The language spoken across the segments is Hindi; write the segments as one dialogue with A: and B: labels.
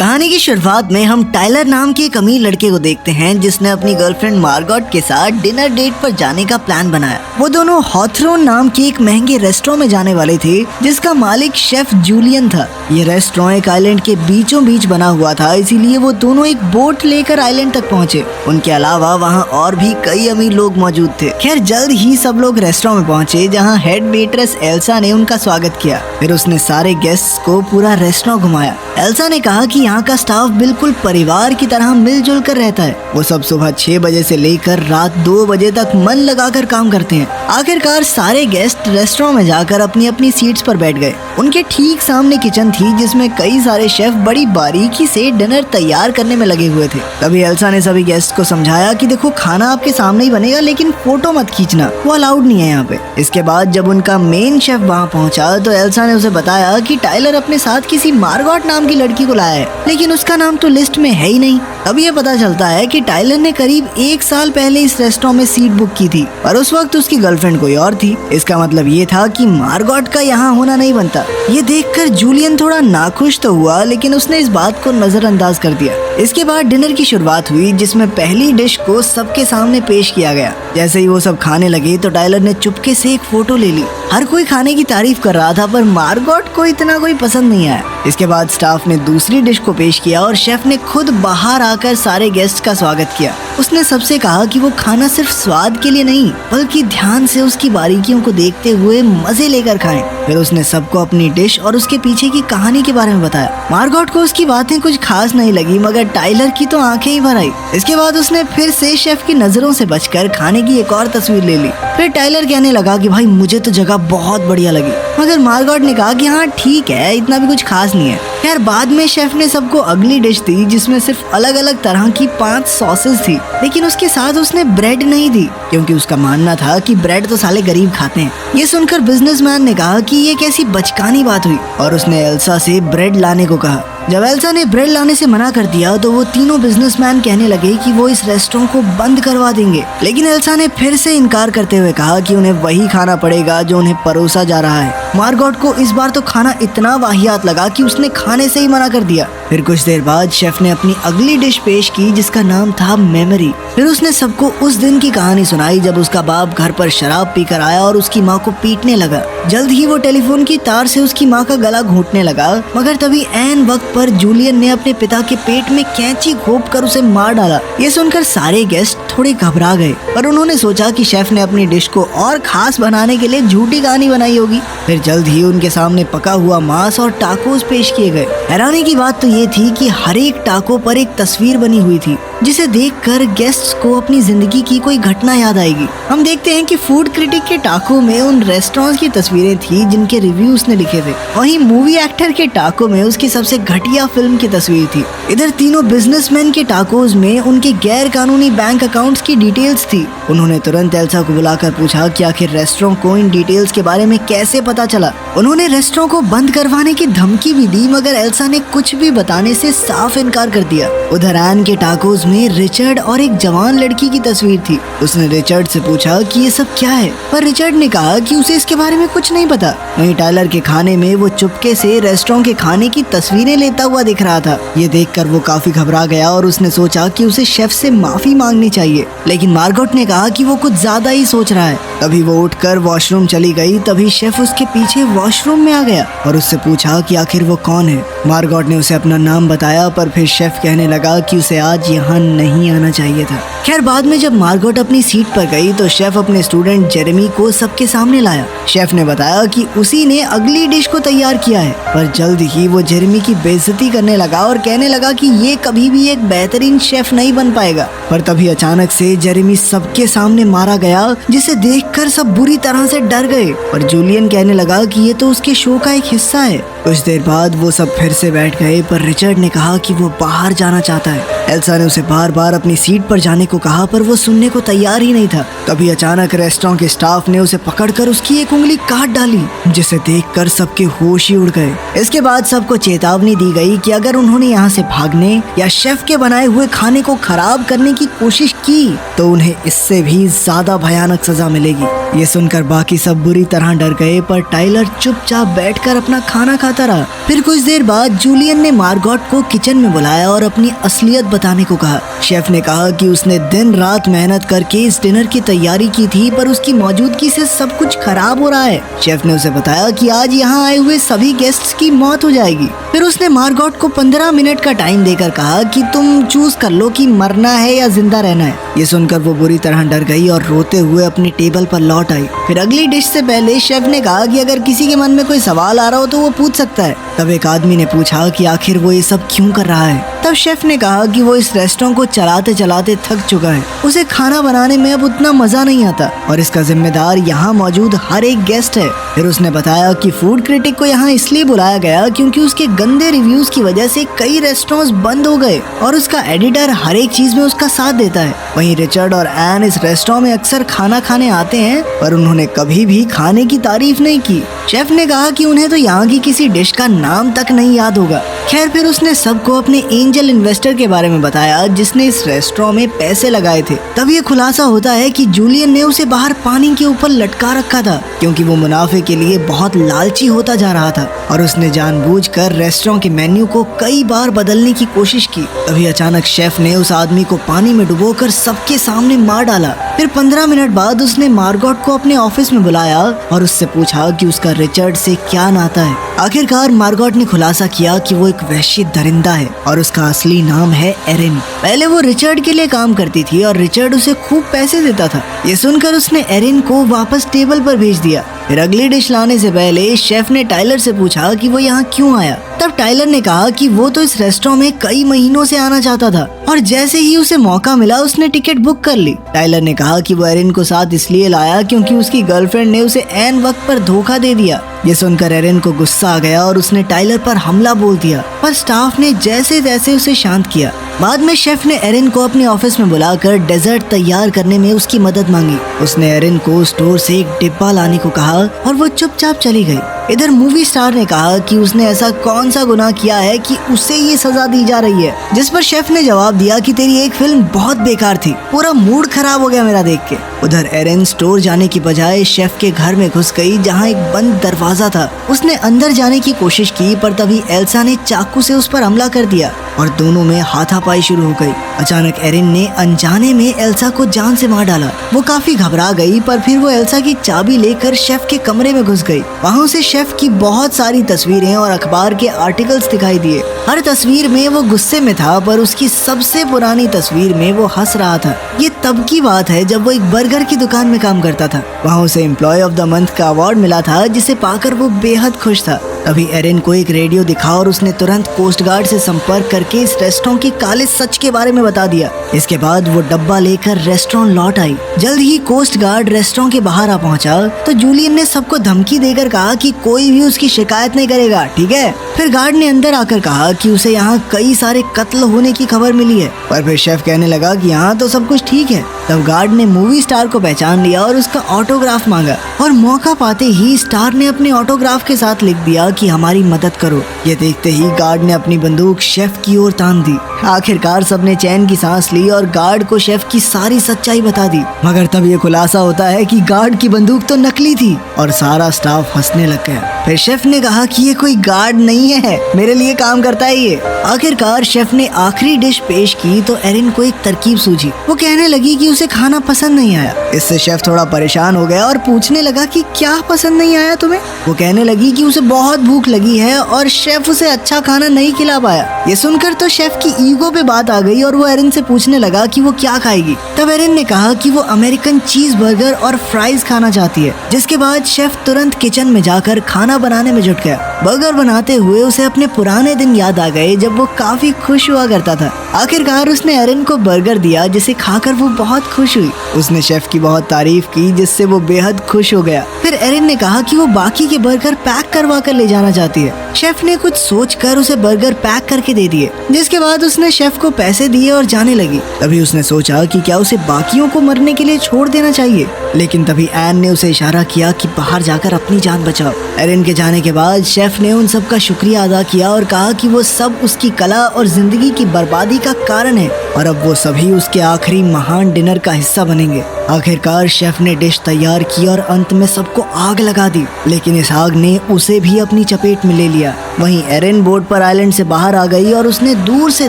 A: कहानी की शुरुआत में हम टाइलर नाम के एक अमीर लड़के को देखते हैं जिसने अपनी गर्लफ्रेंड मार्गोट के साथ डिनर डेट पर जाने का प्लान बनाया। वो दोनों हॉथरोन नाम के एक महंगे रेस्टोरेंट में जाने वाले थे जिसका मालिक शेफ जूलियन था। ये रेस्टोरेंट एक आइलैंड के बीचों बीच बना हुआ था, इसीलिए वो दोनों एक बोट लेकर आइलैंड तक पहुँचे। उनके अलावा वहाँ और भी कई अमीर लोग मौजूद थे। खैर जल्द ही सब लोग रेस्टोरेंट में पहुँचे जहाँ हेड वेट्रेस एल्सा ने उनका स्वागत किया। फिर उसने सारे गेस्ट्स को पूरा रेस्टोरेंट घुमाया। एल्सा ने कहा कि यहाँ का स्टाफ बिल्कुल परिवार की तरह मिलजुल कर रहता है। वो सब सुबह 6 बजे से लेकर रात 2 बजे तक मन लगाकर काम करते हैं। आखिरकार सारे गेस्ट रेस्टोरेंट में जाकर अपनी अपनी सीट्स पर बैठ गए। उनके ठीक सामने किचन थी जिसमें कई सारे शेफ बड़ी बारीकी से डिनर तैयार करने में लगे हुए थे। तभी एल्सा ने सभी गेस्ट को समझाया कि देखो खाना आपके सामने ही बनेगा, लेकिन फोटो मत खींचना, वो अलाउड नहीं है यहाँ पे। इसके बाद जब उनका मेन शेफ वहाँ पहुँचा तो एल्सा ने उसे बताया कि टाइलर अपने साथ किसी मार्गोट नाम की लड़की को लाया है, लेकिन उसका नाम तो लिस्ट में है ही नहीं। अब ये पता चलता है कि टाइलर ने करीब 1 साल पहले इस रेस्टोरेंट में सीट बुक की थी और उस वक्त उसकी गर्लफ्रेंड कोई और थी। इसका मतलब ये था कि मार्गोट का यहाँ होना नहीं बनता। ये देखकर जूलियन थोड़ा नाखुश तो हुआ, लेकिन उसने इस बात को नजरअंदाज कर दिया। इसके बाद डिनर की शुरुआत हुई जिसमें पहली डिश को सबके सामने पेश किया गया। जैसे ही वो सब खाने लगे तो टाइलर ने चुपके से एक फोटो ले ली। हर कोई खाने की तारीफ कर रहा था पर मार्गोट को इतना कोई पसंद नहीं आया। इसके बाद स्टाफ ने दूसरी डिश को पेश किया और शेफ ने खुद बाहर आकर सारे गेस्ट का स्वागत किया। उसने सबसे कहा कि वो खाना सिर्फ स्वाद के लिए नहीं बल्कि ध्यान से उसकी बारीकियों को देखते हुए मजे लेकर खाएं। फिर उसने सबको अपनी डिश और उसके पीछे की कहानी के बारे में बताया। मार्गोट को उसकी बातें कुछ खास नहीं लगी, मगर टाइलर की तो आंखें ही भर आई। इसके बाद उसने फिर से शेफ की नजरों से बचकर खाने की एक और तस्वीर ले ली। फिर टाइलर कहने लगा कि भाई मुझे तो जगह बहुत बढ़िया लगी, मगर मार्गोट ने कहा कि हाँ ठीक है, इतना भी कुछ खास नहीं है। यार बाद में शेफ ने सबको अगली डिश दी जिसमें सिर्फ अलग अलग तरह की 5 सॉसेस थी, लेकिन उसके साथ उसने ब्रेड नहीं दी क्योंकि उसका मानना था कि ब्रेड तो साले गरीब खाते हैं। ये सुनकर बिजनेसमैन ने कहा कि ये कैसी बचकानी बात हुई और उसने एल्सा से ब्रेड लाने को कहा। जब एल्सा ने ब्रेड लाने से मना कर दिया तो वो तीनों बिजनेसमैन कहने लगे कि वो इस रेस्टोरेंट को बंद करवा देंगे, लेकिन एल्सा ने फिर से इनकार करते हुए कहा कि उन्हें वही खाना पड़ेगा जो उन्हें परोसा जा रहा है। मार्गोट को इस बार तो खाना इतना वाहियात लगा कि उसने खाने से ही मना कर दिया। फिर कुछ देर बाद शेफ ने अपनी अगली डिश पेश की जिसका नाम था मेमोरी। फिर उसने सबको उस दिन की कहानी सुनाई जब उसका बाप घर पर शराब पीकर आया और उसकी माँ को पीटने लगा। जल्द ही वो टेलीफोन की तार से उसकी माँ का गला घोंटने लगा, मगर तभी ऐन वक्त पर जूलियन ने अपने पिता के पेट में कैंची घोंपकर उसे मार डाला। ये सुनकर सारे गेस्ट थोड़े घबरा गए, पर उन्होंने सोचा कि शेफ ने अपनी डिश को और खास बनाने के लिए झूठी कहानी बनाई होगी। फिर जल्द ही उनके सामने पका हुआ मांस और टाकोस पेश किए गए। हैरानी की बात तो ये थी कि हर एक टाको पर एक तस्वीर बनी हुई थी जिसे देखकर गेस्ट्स को अपनी जिंदगी की कोई घटना याद आएगी। हम देखते हैं कि फूड क्रिटिक के टाको में उन रेस्टोरेंट्स की तस्वीरें थी जिनके रिव्यू उसने लिखे थे। वहीं मूवी एक्टर के टाको में उसकी सबसे घटिया फिल्म की तस्वीर थी। इधर तीनों बिजनेसमैन के टाकोज में उनके गैर कानूनी बैंक अकाउंट्स की डिटेल्स थी। उन्होंने तुरंत एल्सा को बुलाकर पूछा कि आखिर रेस्टोरेंट को इन डिटेल्स के बारे में कैसे पता चला। उन्होंने रेस्टोरेंट को बंद करवाने की धमकी भी दी, मगर एल्सा ने कुछ भी बताने से साफ इनकार कर दिया। उधर एन के टाकोज में रिचर्ड और एक जवान लड़की की तस्वीर थी। उसने रिचर्ड से पूछा कि ये सब क्या है, पर रिचर्ड ने कहा कि उसे इसके बारे में कुछ नहीं पता। वहीं टाइलर के खाने में वो चुपके से रेस्टोरेंट के खाने की तस्वीरें लेता हुआ दिख रहा था। ये देखकर वो काफी घबरा गया और उसने सोचा कि उसे शेफ से माफी मांगनी चाहिए, लेकिन मार्गोट ने कहा कि वो कुछ ज्यादा ही सोच रहा है। तभी वो उठकर वॉशरूम चली गई। तभी शेफ उसके पीछे वॉशरूम में आ गया और उससे पूछा कि आखिर वो कौन है। मार्गोट ने उसे अपना नाम बताया, पर फिर शेफ कहने लगा कि उसे आज यहाँ नहीं आना चाहिए था। खैर बाद में जब मार्गोट अपनी सीट पर गई तो शेफ अपने स्टूडेंट जेरेमी को सबके सामने लाया। शेफ ने बताया कि उसी ने अगली डिश को तैयार किया है, पर जल्द ही वो जेरेमी की बेइज्जती करने लगा और कहने लगा कि ये कभी भी एक बेहतरीन शेफ नहीं बन पाएगा। पर तभी अचानक से जेरेमी सबके सामने मारा गया, जिसे देखकर सब बुरी तरह से डर गए और जूलियन कहने लगा कि ये तो उसके शो का एक हिस्सा है। कुछ देर बाद वो सब फिर से बैठ गए, पर रिचर्ड ने कहा कि वो बाहर जाना चाहता है। एल्सा ने उसे बार बार अपनी सीट पर जाने को कहा, पर वो सुनने को तैयार ही नहीं था। तभी अचानक रेस्टोरेंट के स्टाफ ने उसे पकड़कर उसकी एक उंगली काट डाली, जिसे देखकर सबके होश ही उड़ गए। इसके बाद सबको चेतावनी दी गई कि अगर उन्होंने यहाँ से भागने या शेफ के बनाए हुए खाने को खराब करने की कोशिश की तो उन्हें इससे भी ज्यादा भयानक सजा मिलेगी। ये सुनकर बाकी सब बुरी तरह डर गए, पर टाइलर चुपचाप बैठकर अपना खाना खाता रहा। फिर कुछ देर बाद जूलियन ने मार्गोट को किचन में बुलाया और अपनी असलियत बताने को कहा। शेफ ने कहा कि उसने दिन रात मेहनत करके इस डिनर की तैयारी की थी, पर उसकी मौजूदगी से सब कुछ खराब हो रहा है। शेफ ने उसे बताया कि आज यहाँ आए हुए सभी गेस्ट्स की मौत हो जाएगी। फिर उसने मार्गोट को 15 मिनट का टाइम देकर कहा कि तुम चूज कर लो कि मरना है या जिंदा रहना है। ये सुनकर वो बुरी तरह डर गई और रोते हुए अपनी टेबल पर लौट आई। फिर अगली डिश से पहले शेफ ने कहा कि अगर किसी के मन में कोई सवाल आ रहा हो तो वो पूछ सकता है। तब एक आदमी ने पूछा कि आखिर वो ये सब क्यों कर रहा है। तब शेफ ने कहा कि वो इस रेस्टोरेंट को चलाते चलाते थक चुका है, उसे खाना बनाने में अब उतना मजा नहीं आता और इसका जिम्मेदार यहाँ मौजूद हर एक गेस्ट है। फिर उसने बताया कि फूड क्रिटिक को यहाँ इसलिए बुलाया गया क्योंकि उसके गंदे रिव्यूज की वजह से कई रेस्टोरेंट्स बंद हो गए और उसका एडिटर हर एक चीज में उसका साथ देता है। वहीं रिचर्ड और एन इस रेस्टोरेंट में अक्सर खाना खाने आते हैं, पर उन्होंने कभी भी खाने की तारीफ नहीं की। शेफ ने कहा कि उन्हें तो यहाँ की किसी डिश का नाम तक नहीं याद होगा। खैर, फिर उसने सबको अपने एंजल इन्वेस्टर के बारे में बताया जिसने इस रेस्टोरेंट में पैसे लगाए थे। तब ये खुलासा होता है कि जूलियन ने उसे बाहर पानी के ऊपर लटका रखा था क्योंकि वो मुनाफे के लिए बहुत लालची होता जा रहा था और उसने जानबूझकर रेस्टोरेंट के मेन्यू को कई बार बदलने की कोशिश की। तभी अचानक शेफ ने उस आदमी को पानी में डुबोकर सबके सामने मार डाला। फिर 15 मिनट बाद उसने मार्गोट को अपने ऑफिस में बुलाया और उससे पूछा कि उसका रिचर्ड से क्या नाता है। आखिरकार मार्गोट ने खुलासा किया कि वो एक वहशी दरिंदा है और उसका असली नाम है एरिन। पहले वो रिचर्ड के लिए काम करती थी और रिचर्ड उसे खूब पैसे देता था। ये सुनकर उसने एरिन को वापस टेबल पर भेज दिया। फिर अगली डिश लाने से पहले शेफ ने टाइलर से पूछा कि वो यहाँ क्यों आया। तब टाइलर ने कहा कि वो तो इस रेस्टोरेंट में कई महीनों से आना चाहता था और जैसे ही उसे मौका मिला उसने टिकट बुक कर ली। टाइलर ने कहा कि वो एरिन को साथ इसलिए लाया क्योंकि उसकी गर्लफ्रेंड ने उसे ऐन वक्त पर धोखा दे दिया। ये सुनकर एरिन को गुस्सा आ गया और उसने टाइलर पर हमला बोल दिया, पर स्टाफ ने जैसे तैसे उसे शांत किया। बाद में शेफ ने एरिन को अपने ऑफिस में बुलाकर डेजर्ट तैयार करने में उसकी मदद मांगी। उसने एरिन को स्टोर से एक डिब्बा लाने को कहा और वो चुपचाप चली गई। इधर मूवी स्टार ने कहा कि उसने ऐसा कौन सा गुनाह किया है कि उसे ये सजा दी जा रही है, जिस पर शेफ ने जवाब दिया कि तेरी एक फिल्म बहुत बेकार थी, पूरा मूड खराब हो गया मेरा देख के। उधर एरिन स्टोर जाने की बजाय शेफ के घर में घुस गई जहाँ एक बंद दरवाजा था। उसने अंदर जाने की कोशिश की, पर तभी एल्सा ने चाकू से उस पर हमला कर दिया और दोनों में हाथापाई शुरू हो गई। अचानक एरिन ने अनजाने में एल्सा को जान से मार डाला। वो काफी घबरा गई, पर फिर वो एल्सा की चाबी लेकर शेफ के कमरे में घुस गई। वहाँ उसे शेफ की बहुत सारी तस्वीरें और अखबार के आर्टिकल्स दिखाई दिए। हर तस्वीर में वो गुस्से में था, पर उसकी सबसे पुरानी तस्वीर में वो हंस रहा था। ये तब की बात है जब वो एक बर्गर की दुकान में काम करता था। वहाँ उसे एम्प्लॉय ऑफ द मंथ का अवार्ड मिला था, जिसे पाकर वो बेहद खुश था। तभी एरिन को एक रेडियो दिखा और उसने तुरंत कोस्ट गार्ड से संपर्क करके इस रेस्टोरेंट के काले सच के बारे में बता दिया। इसके बाद वो डब्बा लेकर रेस्टोरेंट लौट आई। जल्द ही कोस्ट गार्ड रेस्टोरेंट के बाहर आ पहुंचा तो जूलियन ने सबको धमकी देकर कहा कि कोई भी उसकी शिकायत नहीं करेगा, ठीक है। फिर गार्ड ने अंदर आकर कहा कि उसे यहाँ कई सारे कत्ल होने की खबर मिली है, पर फिर शेफ कहने लगा कि यहाँ तो सब कुछ ठीक है। तब गार्ड ने मूवी स्टार को पहचान लिया और उसका ऑटोग्राफ मांगा और मौका पाते ही स्टार ने अपने ऑटोग्राफ के साथ लिख दिया कि हमारी मदद करो। ये देखते ही गार्ड ने अपनी बंदूक शेफ की ओर तान दी। आखिरकार सबने चैन की सांस ली और गार्ड को शेफ की सारी सच्चाई बता दी। मगर तब ये खुलासा होता है कि गार्ड की बंदूक तो नकली थी और सारा स्टाफ हंसने लग गया। फिर शेफ ने कहा कि ये कोई गार्ड नहीं है, मेरे लिए काम करता है ये। आखिरकार शेफ ने आखिरी डिश पेश की तो एरिन को एक तरकीब सूझी। वो कहने लगी कि उसे खाना पसंद नहीं आया। इससे शेफ थोड़ा परेशान हो गया और पूछने लगा कि क्या पसंद नहीं आया तुम्हें। वो कहने लगी कि उसे बहुत भूख लगी है और शेफ उसे अच्छा खाना नहीं खिला पाया। ये सुनकर तो शेफ की ईगो पे बात आ गई और वो एरिन से पूछने लगा कि वो क्या खाएगी। तब एरिन ने कहा कि वो अमेरिकन चीज बर्गर और फ्राइज खाना चाहती है, जिसके बाद शेफ तुरंत किचन में जाकर खाना बनाने में जुट गया। बर्गर बनाते हुए उसे अपने पुराने दिन याद आ गए जब वो काफी खुश हुआ करता था। आखिरकार उसने एरिन को बर्गर दिया, जिसे खाकर वो बहुत खुश हुई। उसने शेफ की बहुत तारीफ की, जिससे वो बेहद खुश हो गया। फिर एरिन ने कहा कि वो बाकी के बर्गर पैक करवा कर ले जाना चाहती है। शेफ ने कुछ सोचकर उसे बर्गर पैक करके दे दिए, जिसके बाद उसने शेफ को पैसे दिए और जाने लगी। तभी उसने सोचा कि क्या उसे बाकियों को मरने के लिए छोड़ देना चाहिए, लेकिन तभी एन ने उसे इशारा किया कि बाहर जाकर अपनी जान बचाओ। एरिन के जाने के बाद शेफ शेफ ने उन सब का शुक्रिया अदा किया और कहा कि वो सब उसकी कला और जिंदगी की बर्बादी का कारण है और अब वो सभी उसके आखिरी महान डिनर का हिस्सा बनेंगे। आखिरकार शेफ ने डिश तैयार की और अंत में सबको आग लगा दी, लेकिन इस आग ने उसे भी अपनी चपेट में ले लिया। वहीं एरिन बोट पर आइलैंड से बाहर आ गई और उसने दूर से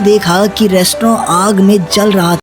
A: देखा कि रेस्टोरेंट आग में जल रहा था।